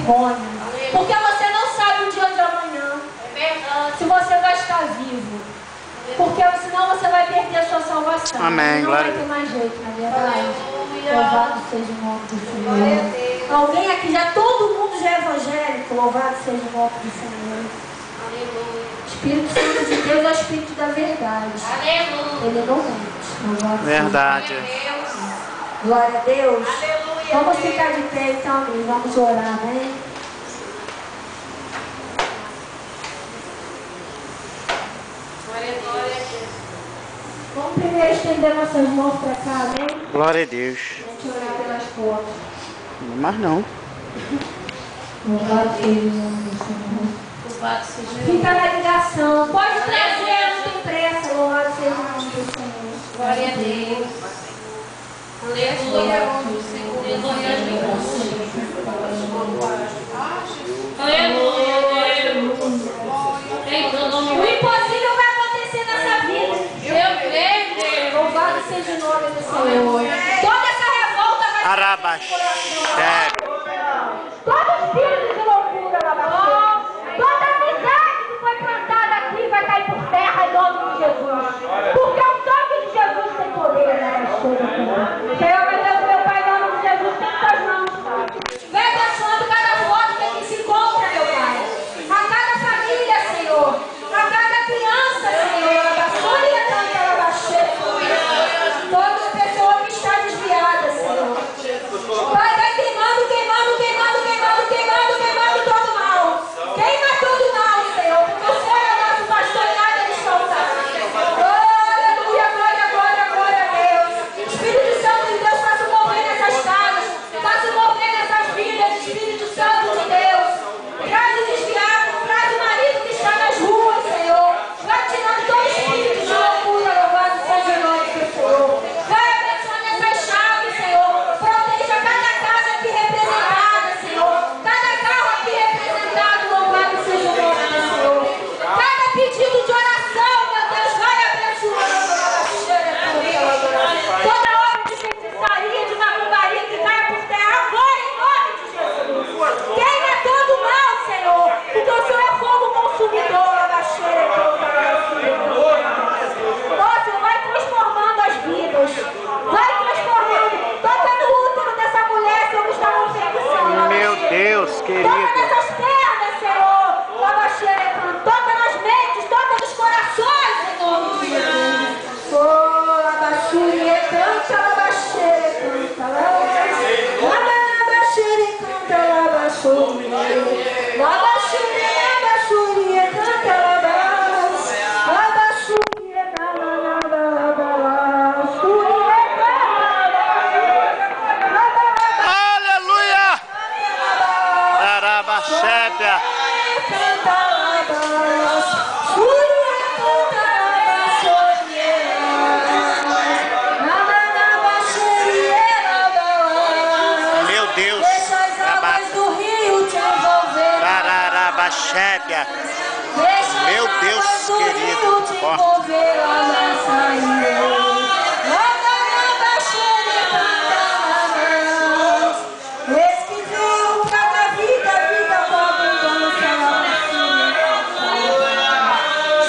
vergonha. Porque você não sabe o dia de amanhã. Se você vai estar vivo. Porque senão você vai perder a sua salvação. Amém. Não vai ter mais jeito, na verdade. Louvado seja o nome do Senhor. Alguém aqui, todo mundo já é evangélico. Louvado seja o nome do Senhor. Espírito Santo de Deus é o Espírito da verdade. Ele não mente. Louvado Verdade. Glória a Deus. Vamos ficar de pé então, amém. Vamos orar, né? Vamos primeiro estender nossas mãos para cá, amém? Glória a Deus. A gente orar pelas portas. Mas não. Louvado seja o nome do Senhor. Fica na ligação. Pode trazer, não tem pressa. Louvado seja o nome do Senhor. Glória a Deus. Aleluia. Aleluia. O impossível vai acontecer nessa vida. Eu creio. Louvado seja o nome do Senhor. Toda essa revolta vai Arabaxé. todo espírito de loucura vai bater. Toda amizade que foi plantada aqui vai cair por terra em nome de Jesus. Porque o toque de Jesus tem poder na baixura. Senhor, meu Deus, meu Pai, em nome de Jesus, tem suas mãos, Pai. Vem abençoando cada foto que aqui se encontra, meu Pai. A cada família, Senhor. A cada criança, Senhor. A baixura canta a baixura. Toda pessoa que está desviada, Senhor. Vai queimando, queimando, queimando, queimando, queimando, queimando todo o mal. Queima todo o mal, Senhor, porque o Senhor é o nosso pastor e nada nos faltará. Aleluia, glória, glória, glória a Deus. Espírito Santo de Deus, faça mover nessas casas, faça mover nessas vidas, Espírito Santo de Deus. Traz o desviado, traz o marido que está nas ruas, Senhor. Vai tirando todo espírito de loucura, louvado seja o nome do Senhor. Vai abençoando essas chaves, Senhor. Proteja cada casa aqui representada, Senhor. Cada carro aqui representado, louvado seja o nome do Senhor. Cada pedido de oração, meu Deus, vai abençoando. Toda obra de feitiçaria, de macumbaria que caia por terra agora, em nome de Jesus. Queima todo o mal, Senhor, porque o Senhor é fogo consumidor. Nossa, vai transformando as vidas. Vai transformando. Toca no útero dessa mulher, Senhor, que está com infecção. Meu Deus, Toca querido. nessas pernas, Senhor. Toca nas mentes, toca nos corações, Senhor. Oh, abaixure, canta, abaixure, canta, abaixure, canta, abaixure, abaixure, abaixure, canta, Aleluia. Arabaxé. Meu Deus. Deixa as águas do rio te envolver. Arabaxé. Deixa Meu as Deus, águas do querido. rio te Ó. envolver, olha, saiu. Eis que veio cada vida, vida com abundância.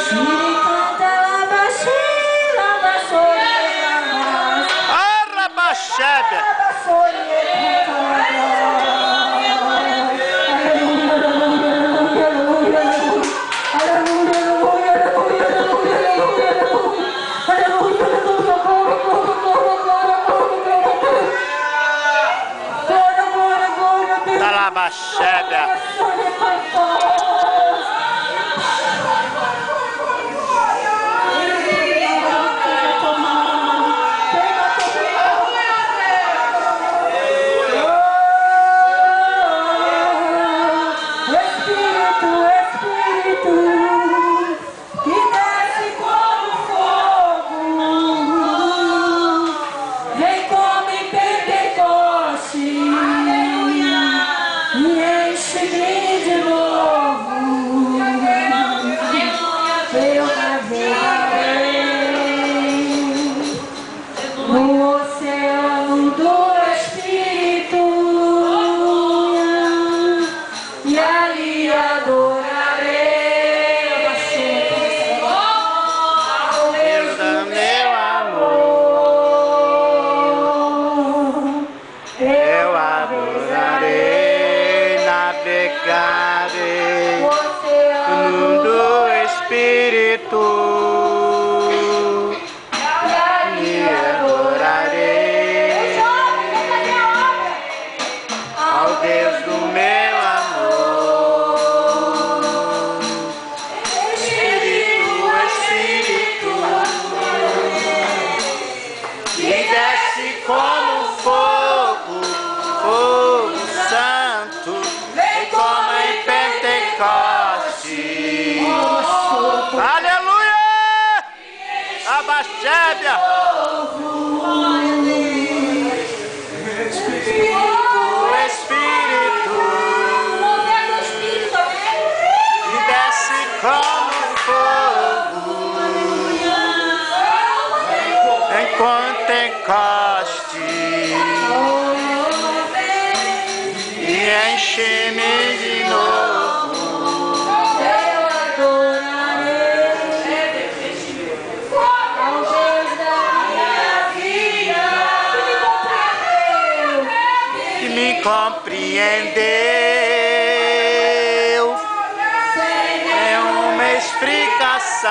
Shiri canta, labaxi, labaxori, Arabaxé. Arabaxé. Enche-me de novo. chegarei o oceano do Espírito e adorarei ao Deus do meu amor. Espírito, Espírito, que desce como fogo, fogo santo, vem como em Pentecoste. Aleluia! Abaxébia! O Espírito que desce como fogo em Pentecoste e enche-me de novo. eu adorarei ao Deus da minha vida Que me compreendeu é uma explicação.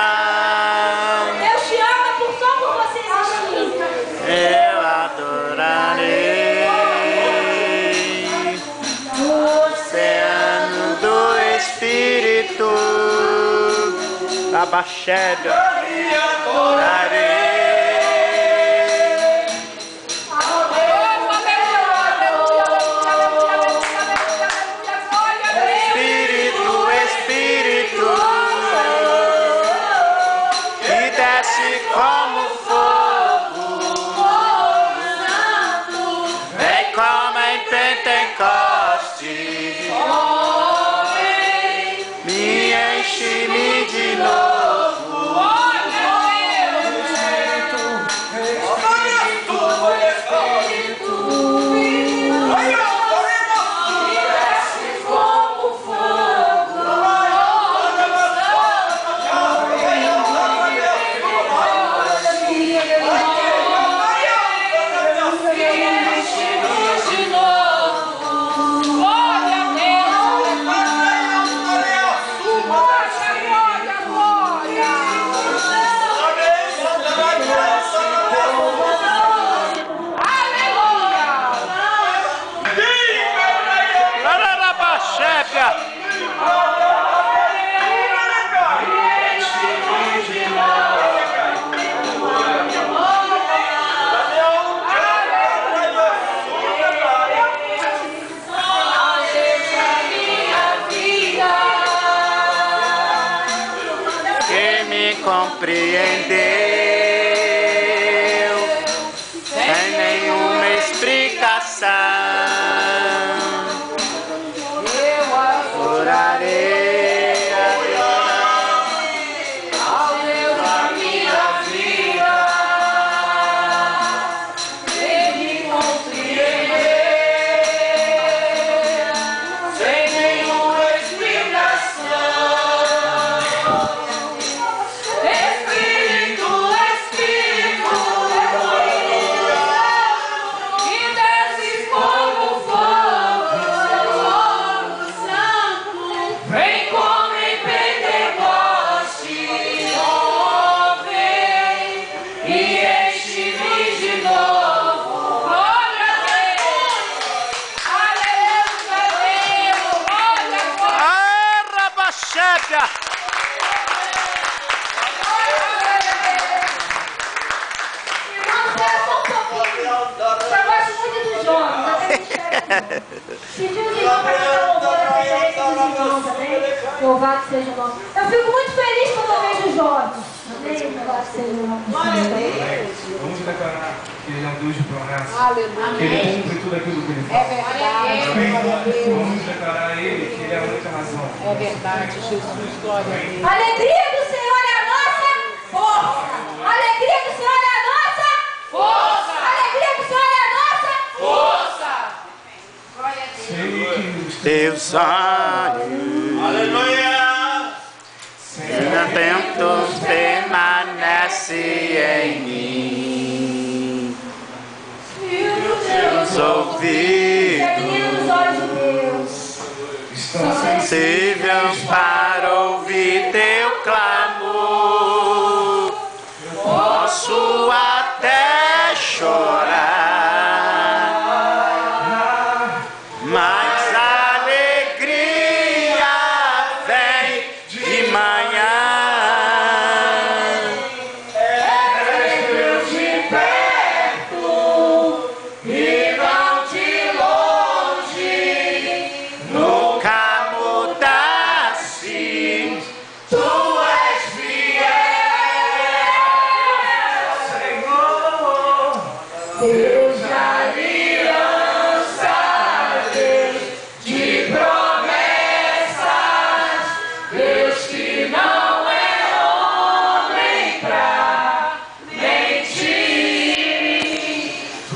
Deus te ama só por você existir. Eu adorarei o oceano do Espírito. Abaxébia, adorarei. Espírito, Espírito, que desce como fogo, vem como em Pentecoste, me enche-me de novo. Compreendeu sem nenhuma explicação. Eu adorarei ao Deus da minha vida. Ele compreendeu sem nenhuma explicação. Louvado seja o nome. Eu fico muito feliz quando eu vejo jovens. Amém? Louvado seja o nome. Vamos declarar que Ele é um Deus de promessa. Aleluia. Que Ele cumpre tudo aquilo que Ele É fala. verdade. Vamos declarar a Ele que Ele é a única razão. É verdade, Jesus, glória a Deus. A alegria do Senhor é a nossa força. A alegria do Senhor é a nossa força. A alegria do Senhor é a nossa força. Glória a Deus. Sei que os Teus olhos, aleluia, atentos permanece em mim. Teus ouvidos Examine os olhos de Deus. sensíveis para ouvir teu clamor. Posso até chorar, mas a alegria vem de manhã. És Deus de perto e não de longe, nunca mudaste, tu és fiel, Senhor, Deus de aliança, Deus de promessas, Deus que não é homem pra mentir.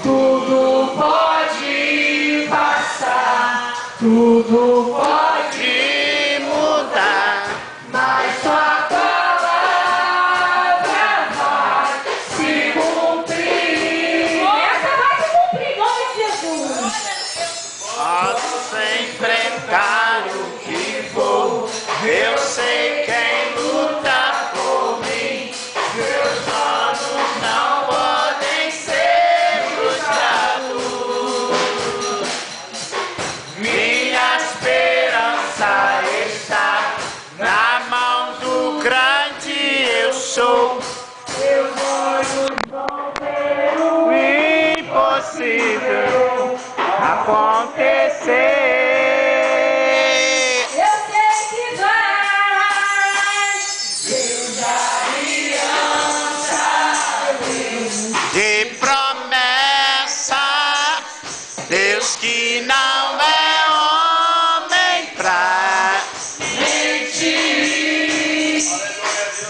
Tudo pode passar, tudo pode mudar, mas sua palavra vai se cumprir. Essa vai se cumprir, em nome de Jesus. Posso enfrentar o que for, eu sei quem luta por mim. Meus planos não podem ser frustrados. Minha esperança está na mão do grande eu sou. Meus olhos vão ver o impossível acontecer. Eu sei que vai. Deus de aliança, De promessa, Deus que não é homem pra mentir.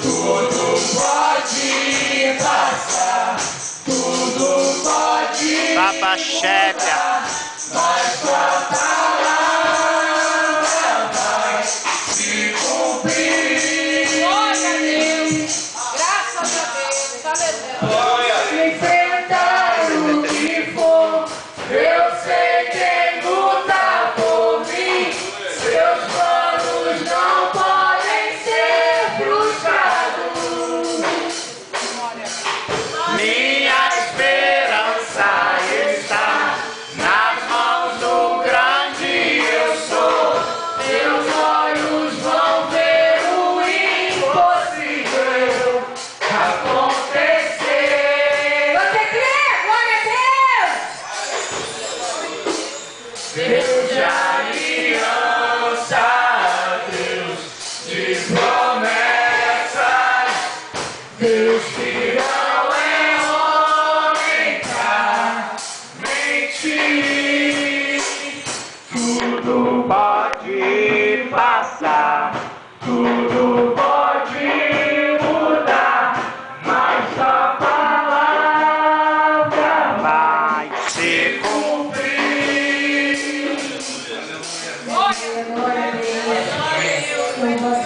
Tudo pode passar, tudo pode Babachébia, mas sua palavra vai se cumprir. Glória a Deus. Graças a Deus. Aleluia. Enfrentar o que for, eu sei quem luta por mim. Seus planos não podem ser frustrados. Minha esperança está nas mãos do grande eu sou. Meus olhos vão ver o impossível acontecer. você crê? Glória a Deus. Deus de aliança, Deus de promessas, Deus que não é homem pra mentir. Tudo pode passar, tudo pode mudar, mas sua palavra vai se cumprir.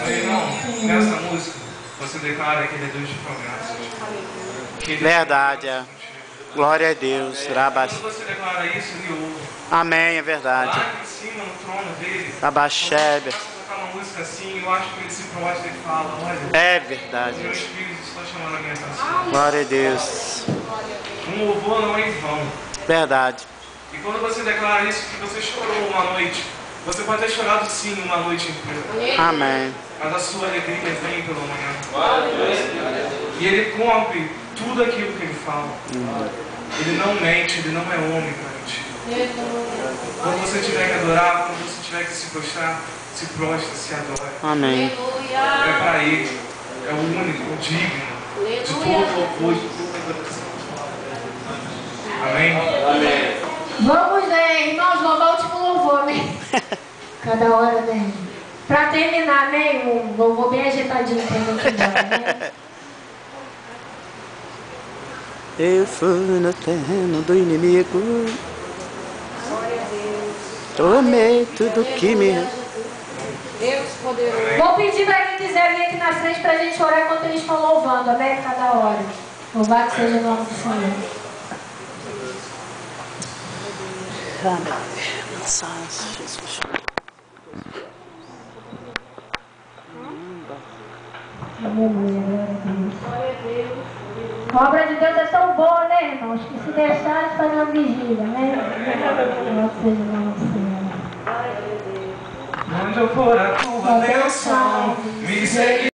Irmão, nessa música, você declara que ele é Deus de promessas. Que ele Verdade, é. Glória a Deus. Rabas. Quando você declara isso, ele ouve. Amém, é verdade. Lá em cima, no trono dele, Rabachébia. tocar uma música assim, eu acho que ele se prostra e fala, olha, É o verdade. meu espírito está chamando a minha atenção. Glória a Deus. Um louvor não é em vão. Verdade. E quando você declara isso, que você chorou uma noite, você pode ter chorado sim uma noite inteira, Amém. mas a sua alegria vem pela manhã. E ele cumpre tudo aquilo que ele fala. Ele não mente, ele não é homem para mentir. Quando você tiver que adorar, quando você tiver que se prostrar, se prostra, se adora. Amém. É para ele, é o único, o digno de todo louvor, de toda adoração. Amém? Vamos, né, irmãos, louvar o último louvor, amém? Cada hora, né? Pra terminar, amém? Um louvor bem agitadinho pra gente ir embora, né? Eu fui no terreno do inimigo. Tomei tudo que me... Deus poderoso. Vou pedir pra quem quiser vir aqui na frente pra gente orar enquanto eles estão louvando, amém? Cada hora. Louvado seja o nome do Senhor. Amém. Jesus. Aleluia, glória a Deus. A obra de Deus é tão boa, né, irmãos? Que se deixar, eles fazem uma vigília, né? Louvado seja o nome do Senhor. Onde eu for a tua bênção, me seguir.